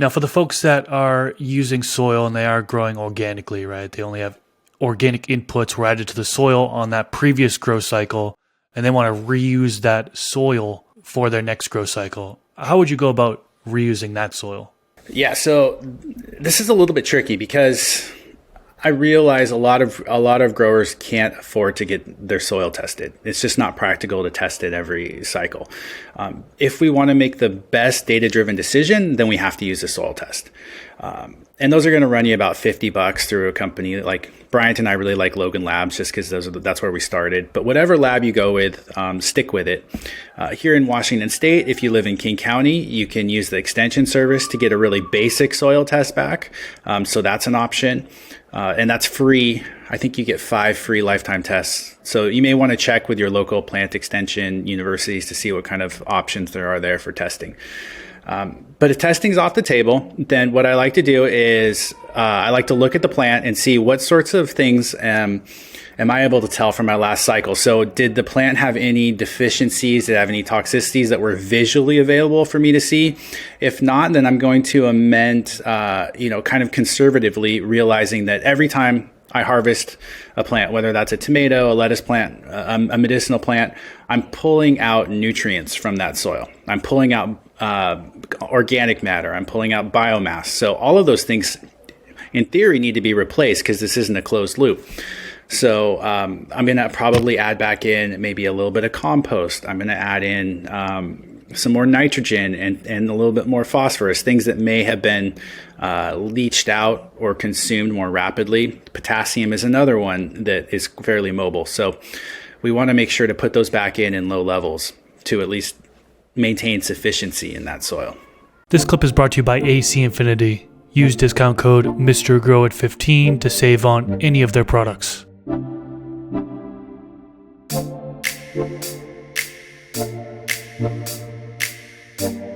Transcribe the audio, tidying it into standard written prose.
Now, for the folks that are using soil and they are growing organically, right? They only have organic inputs were added to the soil on that previous grow cycle, and they want to reuse that soil for their next grow cycle. How would you go about reusing that soil? Yeah, so this is a little bit tricky because I realize a lot of growers can't afford to get their soil tested. It's just not practical to test it every cycle. If we want to make the best data-driven decision, then we have to use a soil test. And those are going to run you about $50 through a company like Bryant and I really like Logan Labs just because that's where we started. But whatever lab you go with, stick with it. Here in Washington State, if you live in King County, you can use the extension service to get a really basic soil test back. So that's an option. And that's free. I think you get 5 free lifetime tests. So you may want to check with your local plant extension universities to see what kind of options there are there for testing. But if testing's off the table, then what I like to do is I like to look at the plant and see what sorts of things am I able to tell from my last cycle. So did the plant have any deficiencies? Did it have any toxicities that were visually available for me to see? If not, then I'm going to amend, kind of conservatively, realizing that every time I harvest a plant, whether that's a tomato, a lettuce plant, a medicinal plant, I'm pulling out nutrients from that soil. I'm pulling out organic matter. I'm pulling out biomass. So all of those things, in theory, need to be replaced because this isn't a closed loop. So I'm going to probably add back in maybe a little bit of compost. I'm going to add in some more nitrogen and a little bit more phosphorus, things that may have been leached out or consumed more rapidly. Potassium is another one that is fairly mobile. So we want to make sure to put those back in low levels to at least maintain sufficiency in that soil. This clip is brought to you by AC Infinity. Use discount code MrGrow at 15 to save on any of their products. Thank you.